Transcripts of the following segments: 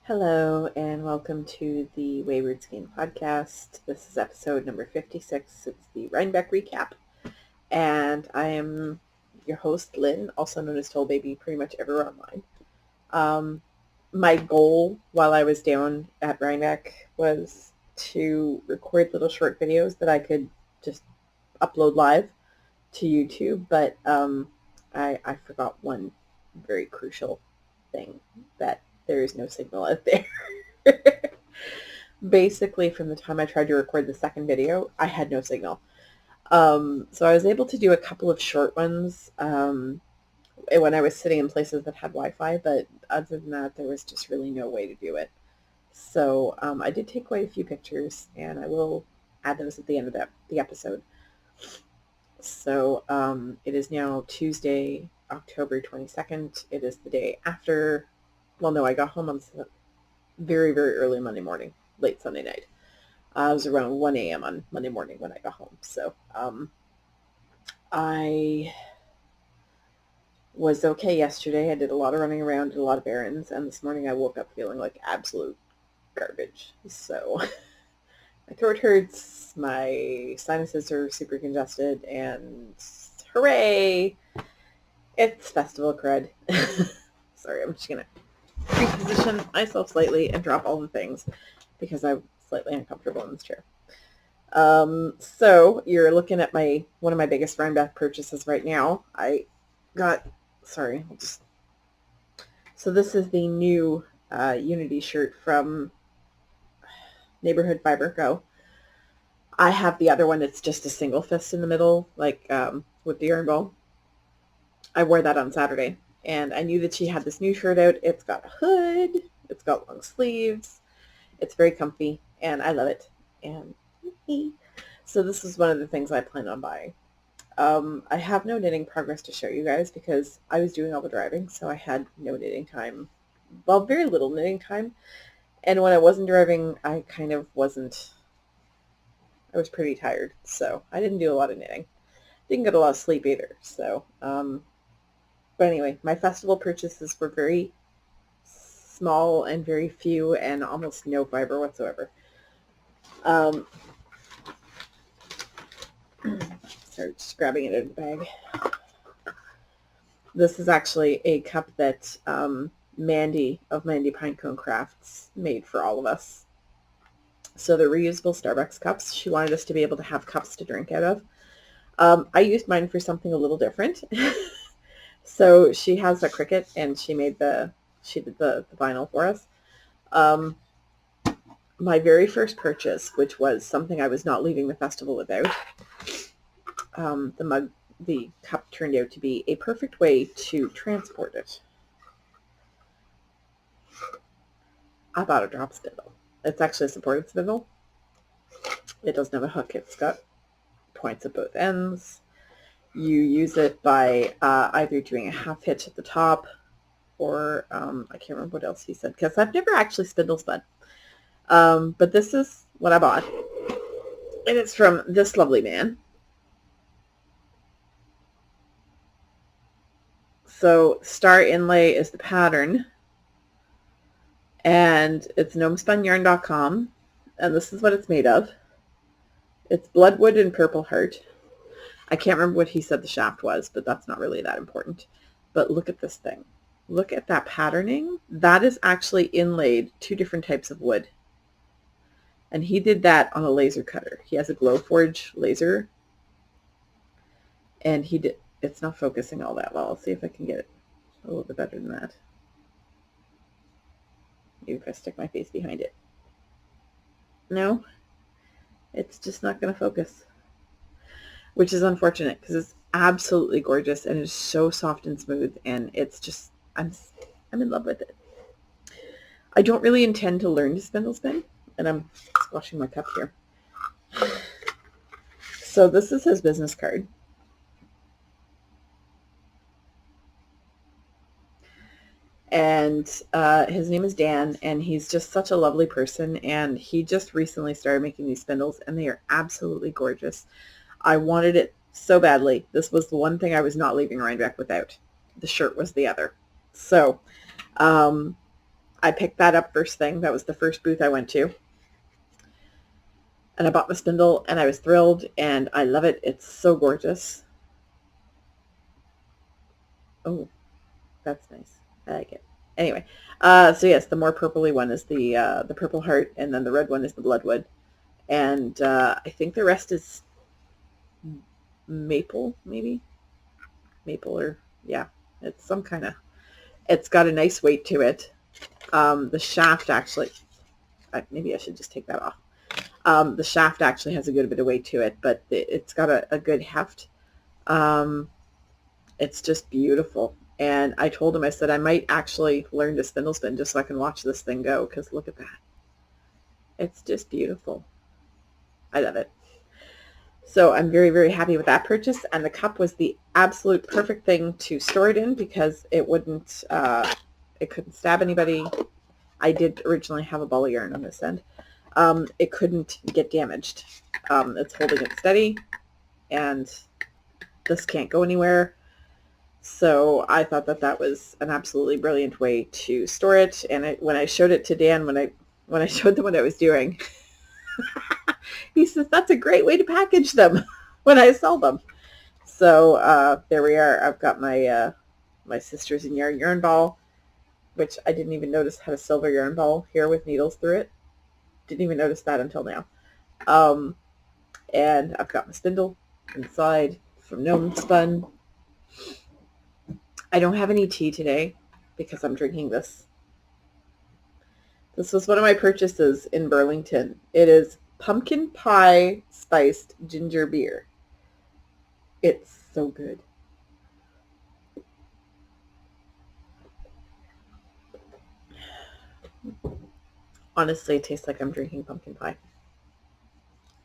Hello and welcome to the Wayward Skein podcast. This is episode number 56. It's the Rhinebeck recap. And I am your host, Lynn, also known as Toll Baby, pretty much everywhere online. My goal while I was down at Rhinebeck was to record little short videos that I could just upload live to YouTube, but I forgot one very crucial thing, that there is no signal out there. Basically, from the time I tried to record the second video, I had no signal. So I was able to do a couple of short ones when I was sitting in places that had Wi-Fi, but other than that, there was just really no way to do it. So I did take quite a few pictures, and I will add those at the end of the episode. So it is now Tuesday, October 22nd. It is the day after, well, no, I got home on very, very early Monday morning, late Sunday night. It was around 1 a.m. on Monday morning when I got home. So I was okay yesterday. I did a lot of running around, did a lot of errands, and this morning I woke up feeling like absolute garbage. So my throat hurts, my sinuses are super congested, and hooray, it's festival crud. Sorry, I'm just going to reposition myself slightly and drop all the things because I'm slightly uncomfortable in this chair. So you're looking at one of my biggest Rhinebeck purchases right now. So this is the new Unity shirt from Neighborhood Fiber Go. I have the other one that's just a single fist in the middle, like with the yarn ball. I wore that on Saturday, and I knew that she had this new shirt out. It's got a hood, it's got long sleeves, it's very comfy, and I love it. And so this is one of the things I plan on buying. I have no knitting progress to show you guys because I was doing all the driving, so I had no knitting time. Well, very little knitting time. And when I wasn't driving, I was pretty tired, so I didn't do a lot of knitting. Didn't get a lot of sleep either, so, but anyway, my festival purchases were very small and very few and almost no fiber whatsoever. Sorry, just grabbing it out of the bag. This is actually a cup that Mandy of Mandy Pinecone Crafts made for all of us. So they're reusable Starbucks cups. She wanted us to be able to have cups to drink out of. I used mine for something a little different. So she has a Cricut, and she did the vinyl for us. My very first purchase, which was something I was not leaving the festival without, the cup turned out to be a perfect way to transport it. I bought a drop spindle. It's actually a supported spindle. It doesn't have a hook. It's got points at both ends. You use it by either doing a half hitch at the top, or I can't remember what else he said, because I've never actually spindle spun. But this is what I bought. And it's from this lovely man. So Star Inlay is the pattern. And it's gnomespunyarn.com. And this is what it's made of. It's Bloodwood and Purple Heart. I can't remember what he said the shaft was, but that's not really that important. But look at this thing. Look at that patterning. That is actually inlaid 2 different types of wood. And he did that on a laser cutter. He has a Glowforge laser. And it's not focusing all that well. I'll see if I can get it a little bit better than that. Maybe if I stick my face behind it. No, it's just not going to focus, which is unfortunate because it's absolutely gorgeous and it's so soft and smooth, and it's just, I'm in love with it. I don't really intend to learn to spindle spin, and I'm squashing my cup here. So this is his business card. And his name is Dan, and he's just such a lovely person, and he just recently started making these spindles, and they are absolutely gorgeous. I wanted it so badly. This was the one thing I was not leaving Rhinebeck without. The shirt was the other. So I I picked that up first thing. That was the first booth I went to. And I bought my spindle, and I was thrilled, and I love it. It's so gorgeous. Oh, that's nice. I like it. Anyway, so yes, the more purpley one is the Purple Heart, and then the red one is the Bloodwood. And I think the rest is maple, maybe? Maple or, yeah, it's some kind of, it's got a nice weight to it. The shaft actually, maybe I should just take that off. The shaft actually has a good bit of weight to it, but it's got a good heft. It's just beautiful. And I told him, I said, I might actually learn to spindle spin just so I can watch this thing go, because look at that. It's just beautiful. I love it. So I'm very, very happy with that purchase. And the cup was the absolute perfect thing to store it in because it wouldn't, it couldn't stab anybody. I did originally have a ball of yarn on this end. It couldn't get damaged. It's holding it steady, and this can't go anywhere. So I thought that that was an absolutely brilliant way to store it. And when I showed it to Dan, when I showed them what I was doing, he says, that's a great way to package them when I sell them. So there we are. I've got my my Sisters in yarn ball, which I didn't even notice had a silver yarn ball here with needles through it. Didn't even notice that until now. And I've got my spindle inside from Gnome Spun. I don't have any tea today because I'm drinking this. This was one of my purchases in Burlington. It is pumpkin pie spiced ginger beer. It's so good. Honestly, it tastes like I'm drinking pumpkin pie.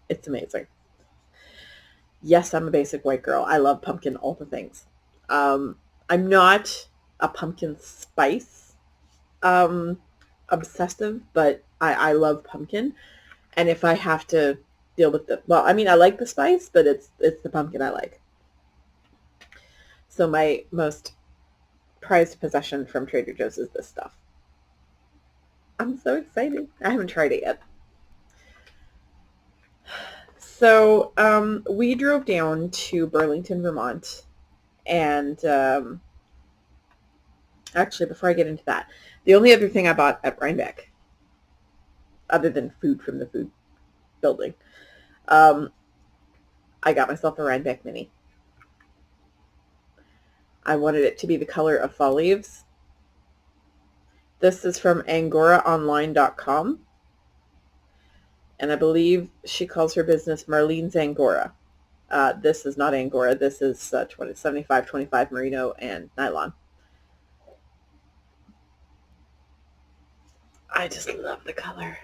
It's amazing. Yes, I'm a basic white girl. I love pumpkin, all the things. I'm not a pumpkin spice obsessive, but I love pumpkin. And if I have to deal with well, I mean, I like the spice, but it's the pumpkin I like. So my most prized possession from Trader Joe's is this stuff. I'm so excited. I haven't tried it yet. So we drove down to Burlington, Vermont, and actually, before I get into that, the only other thing I bought at Rhinebeck, other than food from the food building, I got myself a Rhinebeck Mini. I wanted it to be the color of fall leaves. This is from AngoraOnline.com. And I believe she calls her business Marlene's Angora. This is not Angora. This is 75-25 merino and nylon. I just love the color.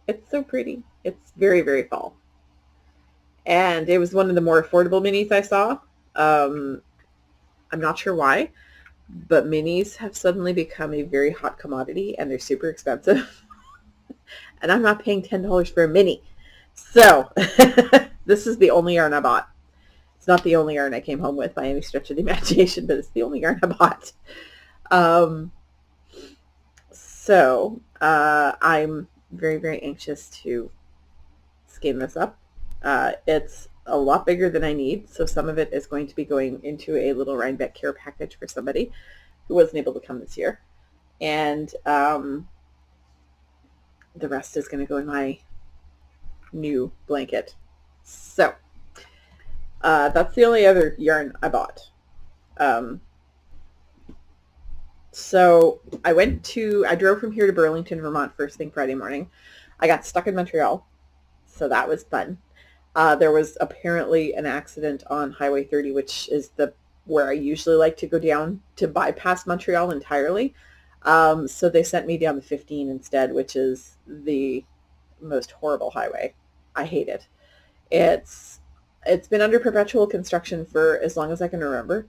It's so pretty. It's very, very fall. And it was one of the more affordable minis I saw. I'm not sure why, but minis have suddenly become a very hot commodity, and they're super expensive. And I'm not paying $10 for a mini. So this is the only yarn I bought. It's not the only yarn I came home with by any stretch of the imagination, but it's the only yarn I bought. So I'm very, very anxious to skein this up. It's a lot bigger than I need, so some of it is going to be going into a little Rhinebeck care package for somebody who wasn't able to come this year. And the rest is going to go in my new blanket. So that's the only other yarn I bought. So I drove from here to Burlington, Vermont first thing Friday morning. I got stuck in Montreal, so that was fun. There was apparently an accident on Highway 30, which is where I usually like to go down to bypass Montreal entirely. So they sent me down the 15 instead, which is the most horrible highway. I hate it. It's been under perpetual construction for as long as I can remember.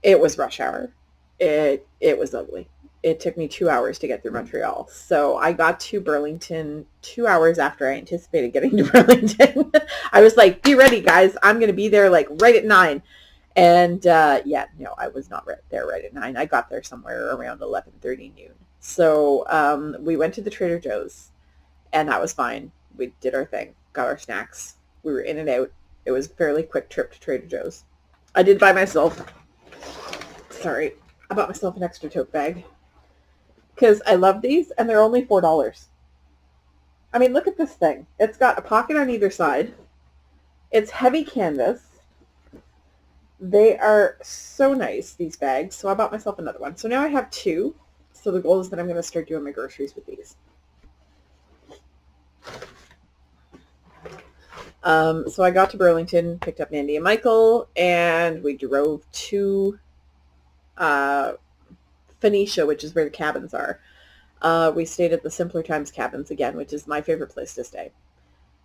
It was rush hour. It was ugly. It took me 2 hours to get through Montreal. So I got to Burlington 2 hours after I anticipated getting to Burlington. I was like, be ready, guys. I'm going to be there like right at 9. And yeah, no, I was not there right at 9. I got there somewhere around 11:30 noon. So we went to the Trader Joe's, and that was fine. We did our thing, got our snacks. We were in and out. It was a fairly quick trip to Trader Joe's. I did buy myself, I bought myself an extra tote bag because I love these, and they're only $4. I mean, look at this thing. It's got a pocket on either side. It's heavy canvas. They are so nice, these bags. So I bought myself another one. So now I have two. So the goal is that I'm going to start doing my groceries with these. So I got to Burlington, picked up Mandy and Michael, and we drove to Phoenicia, which is where the cabins are. We stayed at the Simpler Times cabins again, which is my favorite place to stay.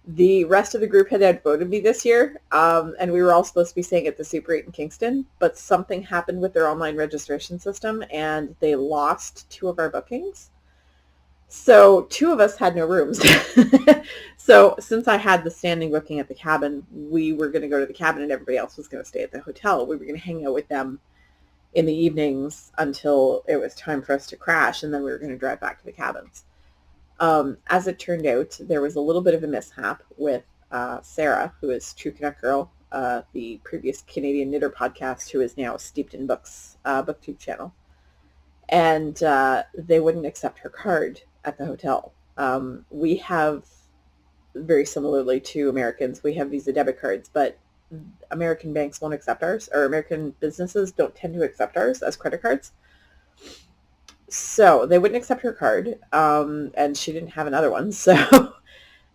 The rest of the group had outvoted me this year, and we were all supposed to be staying at the Super 8 in Kingston, but something happened with their online registration system, and they lost 2 of our bookings. So 2 of us had no rooms. So since I had the standing booking at the cabin, we were going to go to the cabin, and everybody else was going to stay at the hotel. We were going to hang out with them in the evenings until it was time for us to crash, and then we were going to drive back to the cabins. As it turned out, there was a little bit of a mishap with Sarah, who is True Canuck Girl, the previous Canadian Knitter podcast, who is now Steeped in Books booktube channel. And they wouldn't accept her card at the hotel. We have, very similarly to Americans, we have Visa debit cards, but American banks won't accept ours, or American businesses don't tend to accept ours as credit cards. So they wouldn't accept her card, and she didn't have another one. So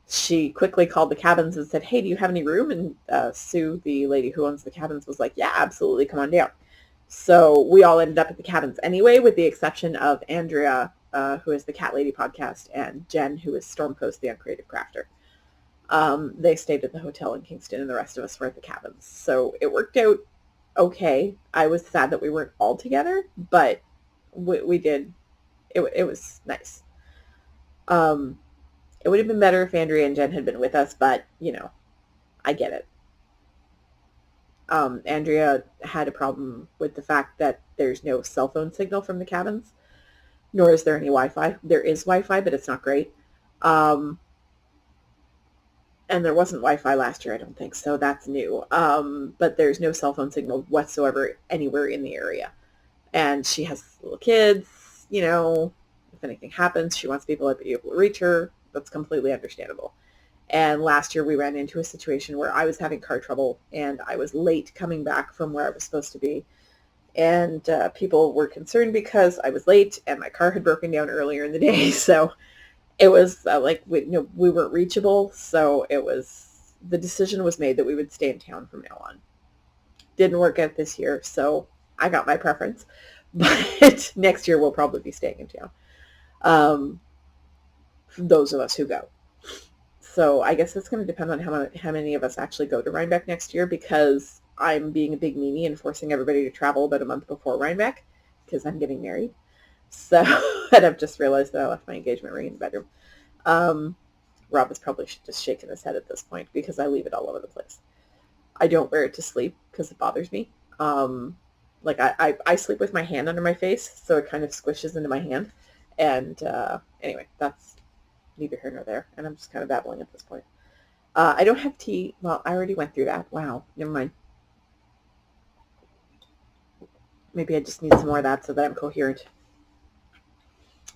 she quickly called the cabins and said, hey, do you have any room? And Sue, the lady who owns the cabins, was like, yeah, absolutely, come on down. So we all ended up at the cabins anyway, with the exception of Andrea, who is the Cat Lady podcast, and Jen, who is Stormcoast, the Uncreative Crafter. They stayed at the hotel in Kingston, and the rest of us were at the cabins. So it worked out okay. I was sad that we weren't all together, but we did. It was nice. It would have been better if Andrea and Jen had been with us, but, you know, I get it. Andrea had a problem with the fact that there's no cell phone signal from the cabins, nor is there any Wi-Fi. There is Wi-Fi, but it's not great. And there wasn't Wi-Fi last year, I don't think, so that's new. But there's no cell phone signal whatsoever anywhere in the area. And she has little kids, you know, if anything happens, she wants people to be able to reach her. That's completely understandable. And last year we ran into a situation where I was having car trouble, and I was late coming back from where I was supposed to be. And people were concerned because I was late and my car had broken down earlier in the day. So it was we weren't reachable. So the decision was made that we would stay in town from now on. Didn't work out this year, so I got my preference. But next year we'll probably be staying in town. Those of us who go. So I guess it's going to depend on how many of us actually go to Rhinebeck next year, because I'm being a big meanie and forcing everybody to travel about a month before Rhinebeck because I'm getting married. So, and I've just realized that I left my engagement ring in the bedroom. Rob is probably just shaking his head at this point because I leave it all over the place. I don't wear it to sleep because it bothers me. Like I sleep with my hand under my face, so it kind of squishes into my hand. And anyway, that's neither here nor there, and I'm just kind of babbling at this point. I don't have tea. Well, I already went through that. Wow, never mind. Maybe I just need some more of that so that I'm coherent.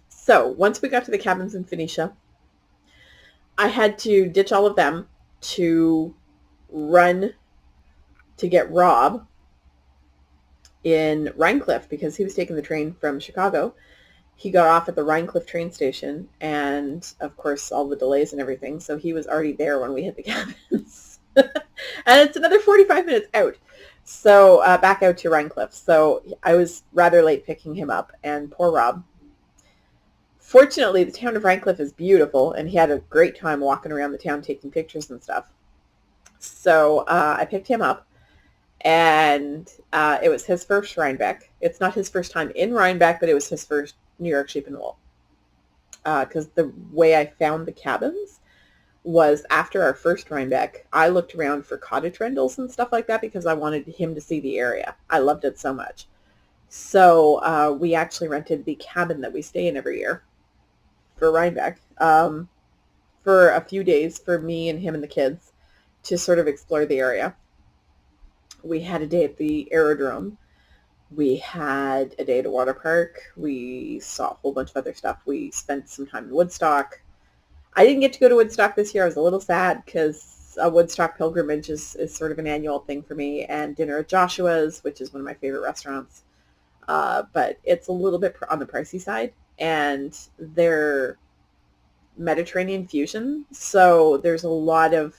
So once we got to the cabins in Phoenicia, I had to ditch all of them to run to get Rob in Rhinecliff because he was taking the train from Chicago. He got off at the Rhinecliff train station, and of course all the delays and everything, so he was already there when we hit the cabins. And it's another 45 minutes out, so back out to Rhinecliff. So I was rather late picking him up, and poor Rob. Fortunately, the town of Rhinecliff is beautiful, and he had a great time walking around the town taking pictures and stuff. So I picked him up, and it was his first Rhinebeck. It's not his first time in Rhinebeck, but it was his first New York Sheep and Wool. Because the way I found the cabins was after our first Rhinebeck, I looked around for cottage rentals and stuff like that because I wanted him to see the area. I loved it so much. So we actually rented the cabin that we stay in every year for Rhinebeck for a few days for me and him and the kids to sort of explore the area. We had a day at the aerodrome. We had a day at a water park. We saw a whole bunch of other stuff. We spent some time in Woodstock. I didn't get to go to Woodstock this year. I was a little sad because a Woodstock pilgrimage is sort of an annual thing for me, and dinner at Joshua's, which is one of my favorite restaurants. But it's a little bit on the pricey side, and they're Mediterranean fusion, so there's a lot of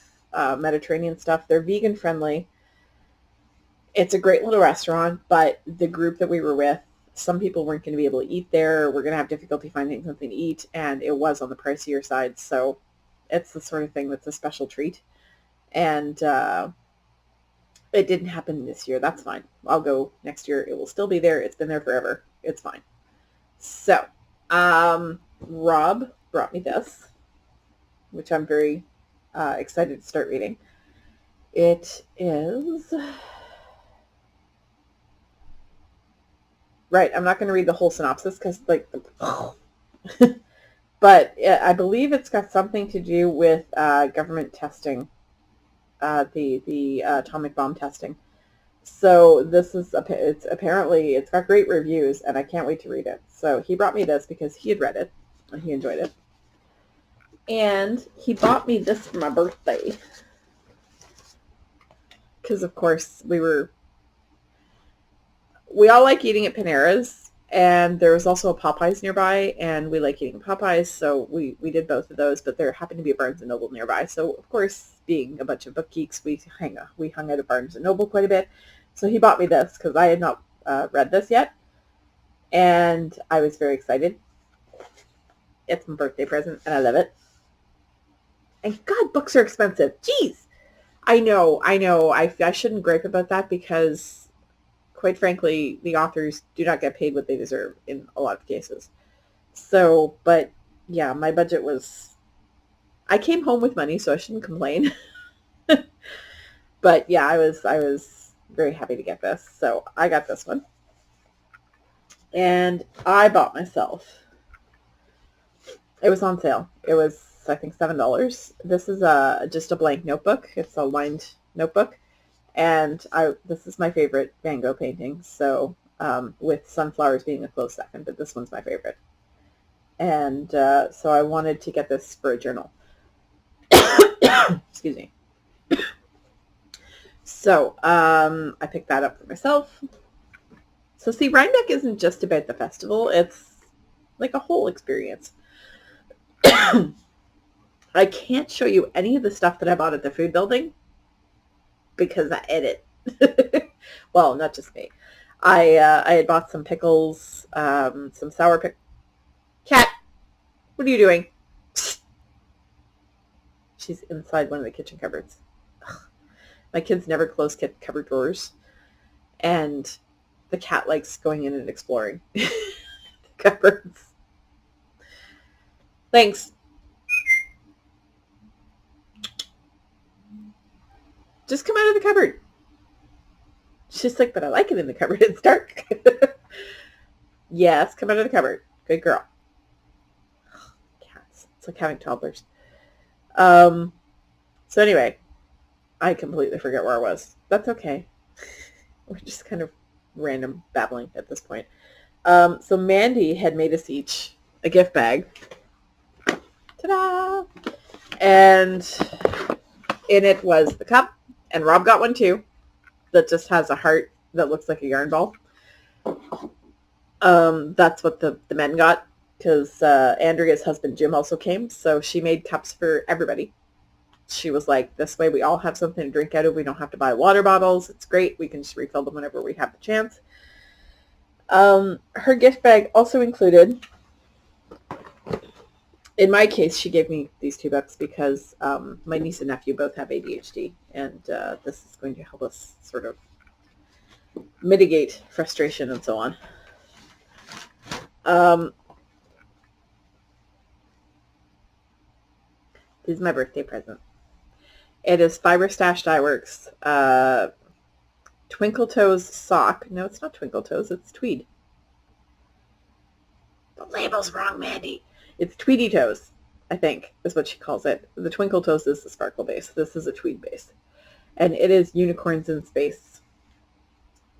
Mediterranean stuff. They're vegan friendly. It's a great little restaurant, but the group that we were with, some people weren't going to be able to eat there. We're going to have difficulty finding something to eat, and it was on the pricier side, so it's the sort of thing that's a special treat. And it didn't happen this year. That's fine. I'll go next year. It will still be there. It's been there forever. It's fine. So, Rob brought me this, which I'm very excited to start reading. It is... Right, I'm not going to read the whole synopsis because, like, but I believe it's got something to do with government testing, the atomic bomb testing. So this is it's got great reviews, and I can't wait to read it. So he brought me this because he had read it and he enjoyed it, and he bought me this for my birthday because, of course, we all like eating at Panera's, and there was also a Popeyes nearby, and we like eating Popeyes, so we did both of those, but there happened to be a Barnes & Noble nearby. So, of course, being a bunch of book geeks, we hung out at Barnes & Noble quite a bit. So he bought me this because I had not read this yet, and I was very excited. It's my birthday present, and I love it. And God, books are expensive. Jeez! I know. I shouldn't gripe about that because, quite frankly, the authors do not get paid what they deserve in a lot of cases. So, but yeah, my budget was, I came home with money, so I shouldn't complain. But yeah, I was very happy to get this. So I got this one. And I bought myself, it was on sale. It was, I think, $7. This is just a blank notebook. It's a lined notebook. And this is my favorite Van Gogh painting, so with sunflowers being a close second, but this one's my favorite. And so I wanted to get this for a journal. Excuse me. So I picked that up for myself. So see, Rhinebeck isn't just about the festival. It's like a whole experience. I can't show you any of the stuff that I bought at the food building because I edit. Well, not just me. I had bought some pickles, some sour pickles. Cat, what are you doing? She's inside one of the kitchen cupboards. Ugh. My kids never close cupboard doors, and the cat likes going in and exploring the cupboards. Thanks. Just come out of the cupboard. She's like, but I like it in the cupboard. It's dark. Yes, come out of the cupboard. Good girl. Cats. It's like having toddlers. So anyway, I completely forget where I was. That's okay. We're just kind of random babbling at this point. So Mandy had made us each a gift bag. Ta-da! And in it was the cup, and Rob got one too, that just has a heart that looks like a yarn ball. That's what the men got, because Andrea's husband Jim also came, so she made cups for everybody. She was like, this way we all have something to drink out of. We don't have to buy water bottles. It's great. We can just refill them whenever we have the chance. Her gift bag also included, in my case, she gave me these 2 books because my niece and nephew both have ADHD, and this is going to help us sort of mitigate frustration and so on. This is my birthday present. It is Fiber Stash Dye Works Twinkle Toes sock. No, it's not Twinkle Toes. It's tweed. The label's wrong, Mandy. It's Tweedy Toes, I think, is what she calls it. The Twinkle Toes is the sparkle base. This is a tweed base. And it is Unicorns in Space.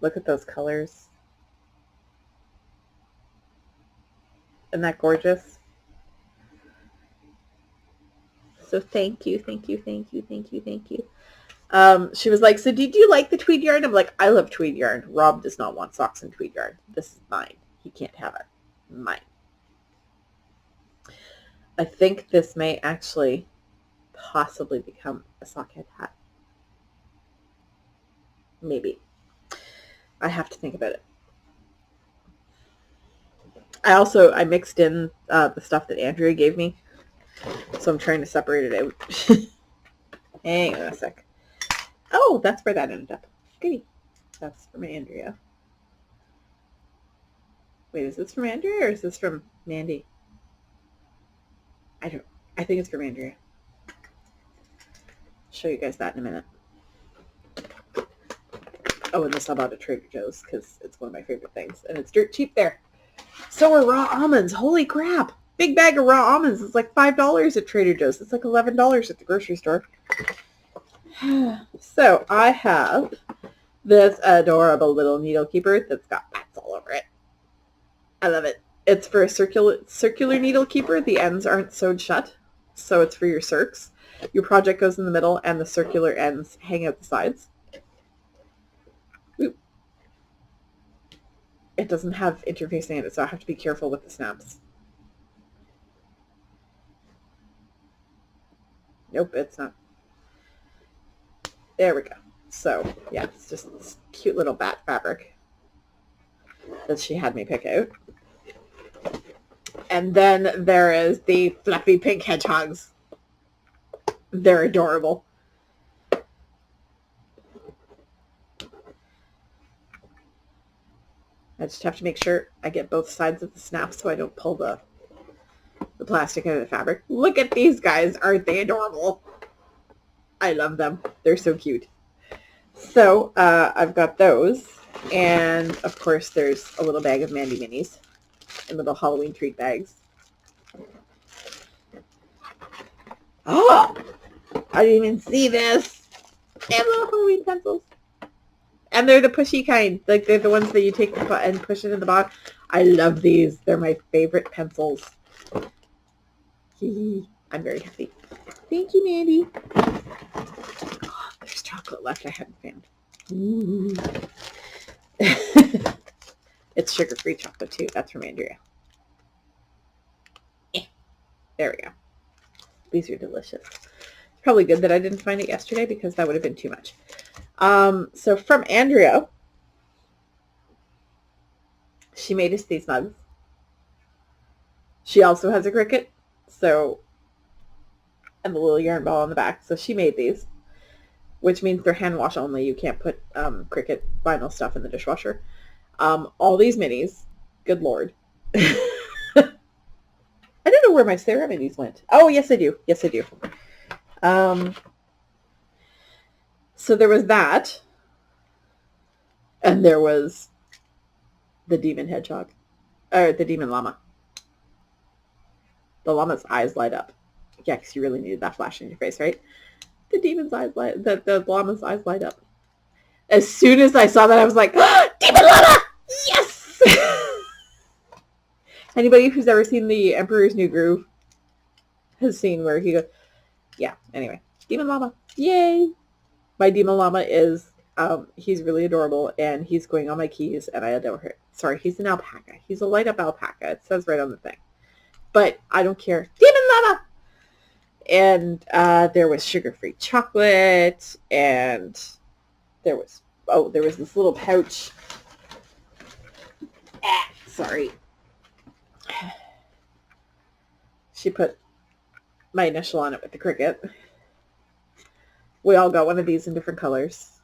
Look at those colors. Isn't that gorgeous? So thank you, thank you, thank you, thank you, thank you. She was like, so did you like the tweed yarn? I'm like, I love tweed yarn. Rob does not want socks and tweed yarn. This is mine. He can't have it. Mine. I think this may actually possibly become a sockhead hat. Maybe. I have to think about it. I mixed in the stuff that Andrea gave me. So I'm trying to separate it out. Hang on a sec. Oh, that's where that ended up. Goody. That's from Andrea. Wait, is this from Andrea or is this from Mandy? I think it's from Andrea. I'll show you guys that in a minute. Oh, and this I bought at Trader Joe's because it's one of my favorite things. And it's dirt cheap there. So are raw almonds. Holy crap. Big bag of raw almonds is like $5 at Trader Joe's. It's like $11 at the grocery store. So I have this adorable little needle keeper that's got bats all over it. I love it. It's for a circular needle keeper. The ends aren't sewed shut, so it's for your circs. Your project goes in the middle, and the circular ends hang out the sides. Ooh. It doesn't have interfacing in it, so I have to be careful with the snaps. Nope, it's not. There we go. So, yeah, it's just this cute little bat fabric that she had me pick out. And then there is the fluffy pink hedgehogs. They're adorable. I just have to make sure I get both sides of the snap so I don't pull the plastic out of the fabric. Look at these guys. Aren't they adorable? I love them. They're so cute. So I've got those. And, of course, there's a little bag of Mandy Minis in little Halloween treat bags. Oh! I didn't even see this. They have little Halloween pencils. And they're the pushy kind. Like, they're the ones that you take and push it in the bottom. I love these. They're my favorite pencils. I'm very happy. Thank you, Mandy. Oh, there's chocolate left I hadn't found. Ooh. It's sugar-free chocolate, too. That's from Andrea. There we go. These are delicious. It's probably good that I didn't find it yesterday because that would have been too much. So from Andrea, she made us these mugs. She also has a Cricut, and the little yarn ball on the back. So she made these, which means they're hand wash only. You can't put Cricut vinyl stuff in the dishwasher. All these minis, good Lord. I don't know where my Sarah minis went. Oh, yes, I do. Yes, I do. So there was that. And there was the demon hedgehog. Or the demon llama. The llama's eyes light up. Yeah, because you really needed that flash in your face, right? The llama's eyes light up. As soon as I saw that, I was like, oh, demon llama! Yes! Anybody who's ever seen The Emperor's New Groove has seen where he goes, yeah, anyway. Demon llama. Yay! My demon llama is, he's really adorable, and he's going on my keys, and I adore him. Sorry, he's an alpaca. He's a light-up alpaca. It says right on the thing. But I don't care. Demon llama! And there was sugar-free chocolate, and there was this little pouch. Sorry. She put my initial on it with the Cricut. We all got one of these in different colors.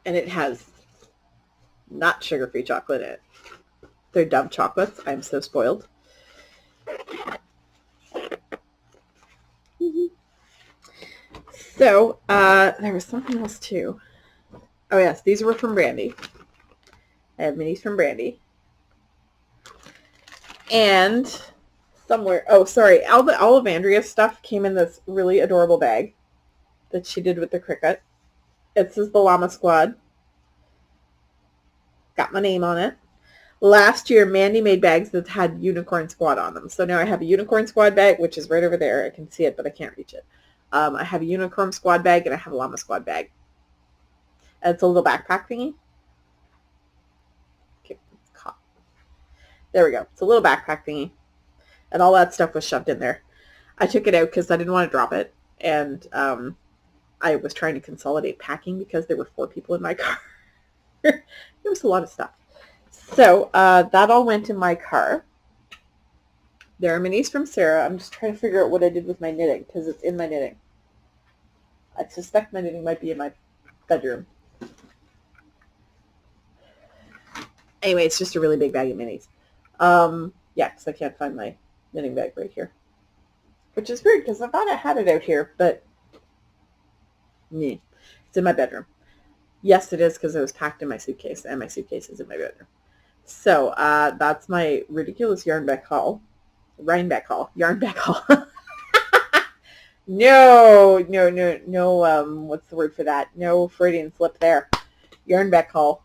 And it has not sugar-free chocolate in it. They're Dove chocolates. I'm so spoiled. So, there was something else too. Oh yes, these were from Brandy. I have minis from Brandy. And somewhere, oh sorry, Olivandria's stuff came in this really adorable bag that she did with the cricket. It says the Llama Squad. Got my name on it. Last year, Mandy made bags that had Unicorn Squad on them. So now I have a Unicorn Squad bag, which is right over there. I can see it, but I can't reach it. I have a Unicorn Squad bag, and I have a Llama Squad bag. And it's a little backpack thingy. Okay, it's caught. There we go. It's a little backpack thingy. And all that stuff was shoved in there. I took it out because I didn't want to drop it. And I was trying to consolidate packing because there were 4 people in my car. It was a lot of stuff. So that all went in my car. There are minis from Sarah. I'm just trying to figure out what I did with my knitting because it's in my knitting. I suspect my knitting might be in my bedroom. Anyway, it's just a really big bag of minis. Yeah, because I can't find my knitting bag right here. Which is weird because I thought I had it out here, but it's in my bedroom. Yes, it is because it was packed in my suitcase, and my suitcase is in my bedroom. So that's my ridiculous Yarnbeck haul. Rhinebeck haul. Yarnbeck haul. No, what's the word for that? No Freudian slip there. Yarnbeck haul.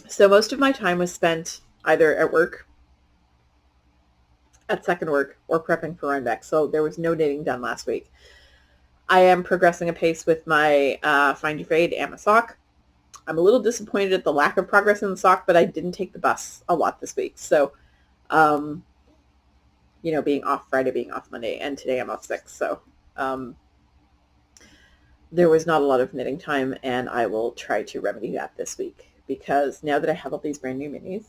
So most of my time was spent either at work, at second work, or prepping for Rhinebeck. So there was no knitting done last week. I am progressing apace with my Find Your Fade and my sock. I'm a little disappointed at the lack of progress in the sock, but I didn't take the bus a lot this week. So, being off Friday, being off Monday, and today I'm off sick. So there was not a lot of knitting time, and I will try to remedy that this week. Because now that I have all these brand new minis,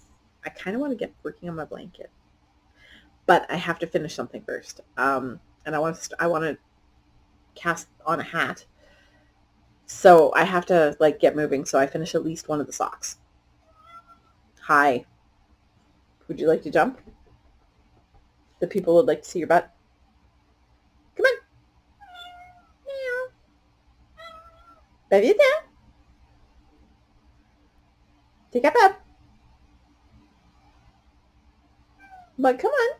I kind of want to get working on my blanket. But I have to finish something first. And I want to cast on a hat. So I have to get moving so I finish at least one of the socks. Hi. Would you like to jump? The people would like to see your butt. Come on. Meow. Bebita. Take up up. But come on.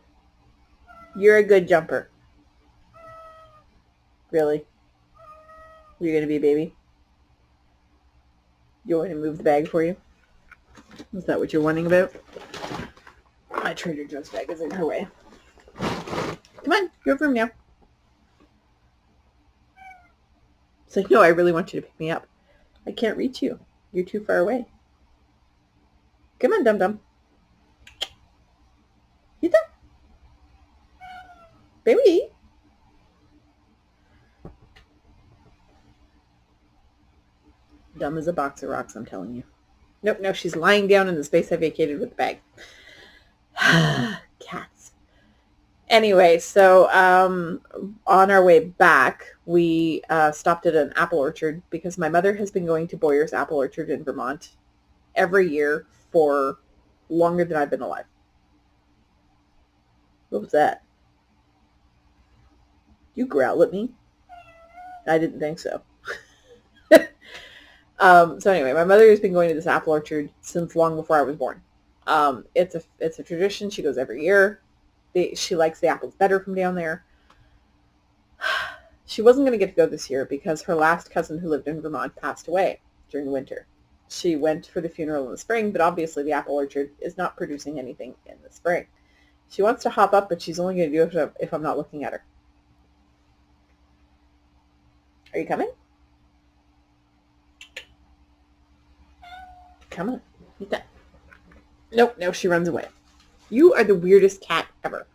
You're a good jumper. Really? You're going to be a baby? You want me to move the bag for you? Is that what you're wondering about? My Trader Joe's bag is in her way. Come on, you have room now. It's like, no, I really want you to pick me up. I can't reach you. You're too far away. Come on, dum-dum. You done? Baby. Dumb as a box of rocks, I'm telling you. Nope, no, she's lying down in the space I vacated with the bag. Cats. Anyway, so on our way back, we stopped at an apple orchard because my mother has been going to Boyer's Apple Orchard in Vermont every year for longer than I've been alive. What was that? You growl at me? I didn't think so. So anyway, my mother has been going to this apple orchard since long before I was born. It's a tradition. She goes every year. She likes the apples better from down there. She wasn't going to get to go this year because her last cousin who lived in Vermont passed away during the winter. She went for the funeral in the spring, but obviously the apple orchard is not producing anything in the spring. She wants to hop up, but she's only going to do it if I'm not looking at her. Are you coming? Come on. Eat that. Nope, no, she runs away. You are the weirdest cat ever.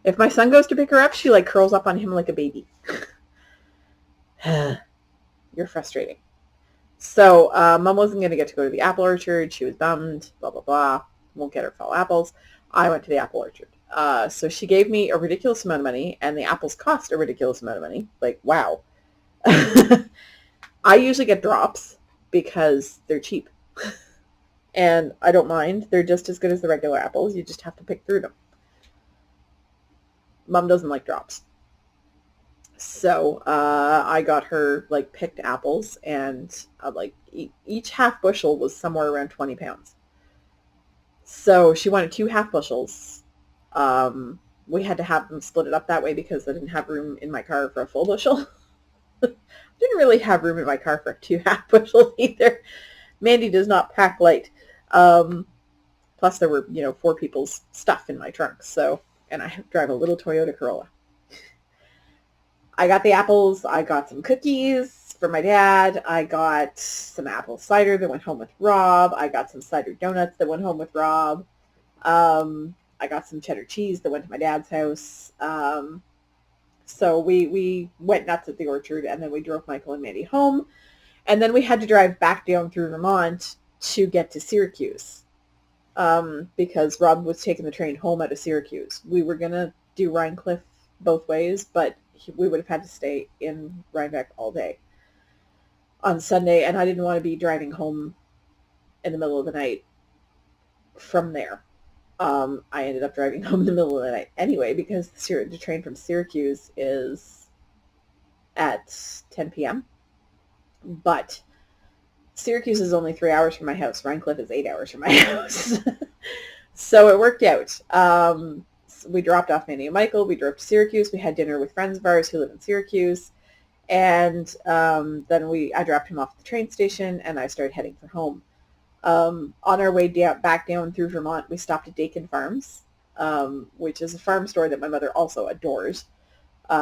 If my son goes to pick her up, she curls up on him like a baby. You're frustrating. So Mom wasn't going to get to go to the apple orchard. She was bummed, blah, blah, blah. Won't get her fall apples. I went to the apple orchard. So she gave me a ridiculous amount of money, and the apples cost a ridiculous amount of money. Wow. I usually get drops because they're cheap. And I don't mind. They're just as good as the regular apples. You just have to pick through them. Mom doesn't like drops. So I got her like picked apples, and like each half bushel was somewhere around 20 pounds. So she wanted 2 half bushels. We had to have them split it up that way because I didn't have room in my car for a full bushel. Didn't really have room in my car for 2 half bushels either. Mandy does not pack light. Um, Plus there were, 4 people's stuff in my trunk. So, and I drive a little Toyota Corolla. I got the apples. I got some cookies for my dad. I got some apple cider that went home with Rob. I got some cider donuts that went home with Rob. I got some cheddar cheese that went to my dad's house. So we went nuts at the orchard, and then we drove Michael and Mandy home. And then we had to drive back down through Vermont to get to Syracuse, because Rob was taking the train home out of Syracuse. We were going to do Rhinecliff both ways, but we would have had to stay in Rhinebeck all day on Sunday, and I didn't want to be driving home in the middle of the night from there. I ended up driving home in the middle of the night anyway, because the train from Syracuse is at 10 p.m. But Syracuse is only 3 hours from my house. Rhinecliff is 8 hours from my house. So it worked out. So we dropped off Mandy and Michael. We drove to Syracuse. We had dinner with friends of ours who live in Syracuse. And then I dropped him off at the train station, and I started heading for home. On our way back down through Vermont, we stopped at Dakin Farms, which is a farm store that my mother also adores.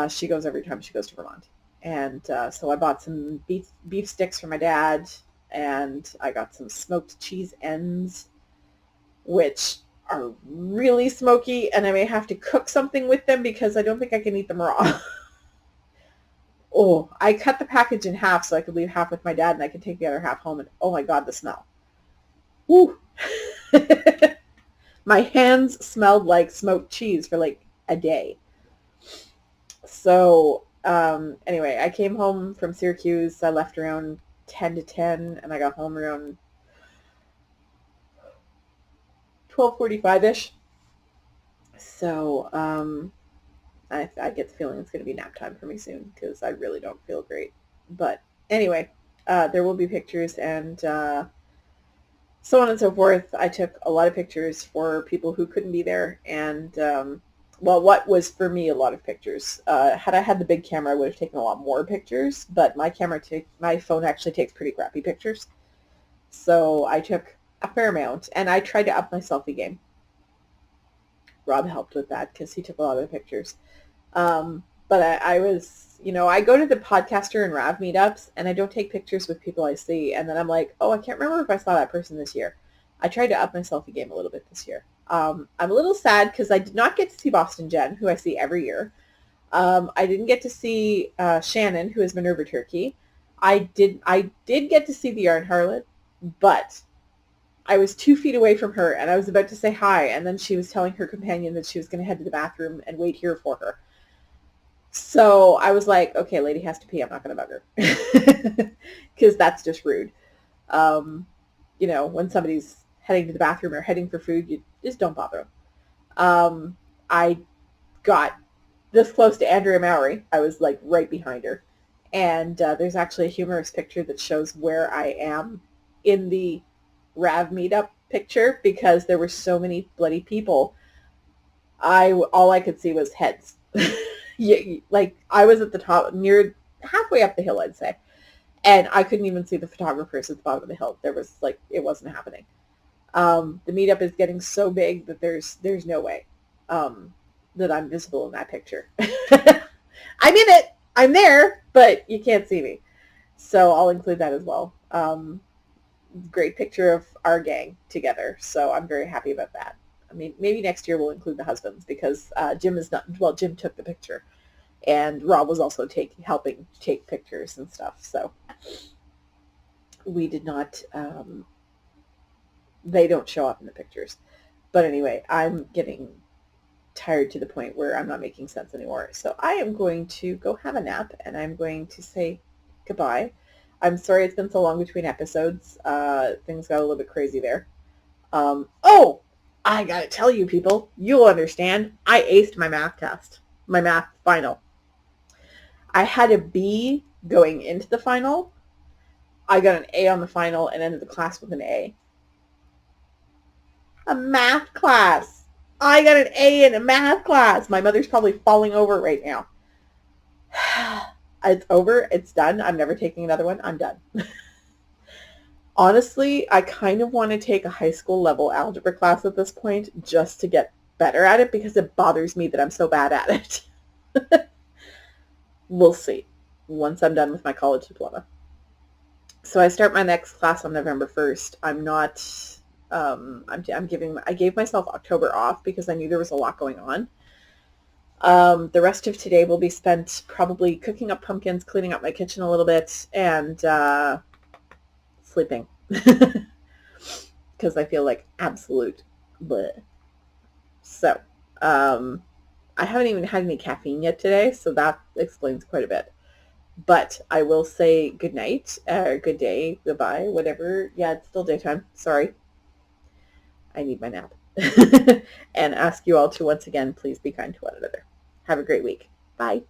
She goes every time she goes to Vermont. And so I bought some beef sticks for my dad, and I got some smoked cheese ends, which are really smoky, and I may have to cook something with them because I don't think I can eat them raw. Oh, I cut the package in half so I could leave half with my dad, and I could take the other half home, and oh my God, the smell. Woo! My hands smelled like smoked cheese for like a day. So anyway, I came home from Syracuse. I left around 10 to 10, and I got home around 12:45-ish. So I get the feeling it's going to be nap time for me soon because I really don't feel great. But anyway, there will be pictures and so on and so forth. I took a lot of pictures for people who couldn't be there, and what was for me a lot of pictures. Had I had the big camera, I would have taken a lot more pictures, but my phone actually takes pretty crappy pictures. So I took a fair amount, and I tried to up my selfie game. Rob helped with that because he took a lot of the pictures. But I was, I go to the podcaster and Rav meetups, and I don't take pictures with people I see. And then I'm like, oh, I can't remember if I saw that person this year. I tried to up my selfie game a little bit this year. I'm a little sad because I did not get to see Boston Jen, who I see every year. I didn't get to see Shannon, who is Minerva Turkey. I did get to see the Yarn Harlot, but I was 2 feet away from her, and I was about to say hi, and then she was telling her companion that she was going to head to the bathroom and wait here for her. So I was like, okay, lady has to pee. I'm not going to bug her because that's just rude. When somebody's heading to the bathroom or heading for food, you just don't bother them. I got this close to Andrea Mowry. I was like right behind her. And there's actually a humorous picture that shows where I am in the Rav meetup picture because there were so many bloody people. All I could see was heads. Like I was at the top, near halfway up the hill, I'd say, and I couldn't even see the photographers at the bottom of the hill. There was like, it wasn't happening. The meetup is getting so big that there's no way that I'm visible in that picture. I'm in it. I'm there, but you can't see me. So I'll include that as well. Great picture of our gang together. So I'm very happy about that. I mean, maybe next year we'll include the husbands because Jim took the picture, and Rob was also helping take pictures and stuff. So we did not, they don't show up in the pictures. But anyway, I'm getting tired to the point where I'm not making sense anymore. So I am going to go have a nap, and I'm going to say goodbye. I'm sorry it's been so long between episodes. Things got a little bit crazy there. Oh, I gotta tell you people, you'll understand. I aced my math test, my math final. I had a B going into the final. I got an A on the final and ended the class with an A. A math class. I got an A in a math class. My mother's probably falling over right now. It's over. It's done. I'm never taking another one. I'm done. Honestly, I kind of want to take a high school level algebra class at this point just to get better at it because it bothers me that I'm so bad at it. We'll see once I'm done with my college diploma. So I start my next class on November 1st. I'm not, I gave myself October off because I knew there was a lot going on. The rest of today will be spent probably cooking up pumpkins, cleaning up my kitchen a little bit, and sleeping because I feel like absolute bleh. So I haven't even had any caffeine yet today, so that explains quite a bit. But I will say good night, good day, goodbye, whatever. Yeah, it's still daytime. Sorry. I need my nap. And ask you all to once again, please be kind to one another. Have a great week. Bye.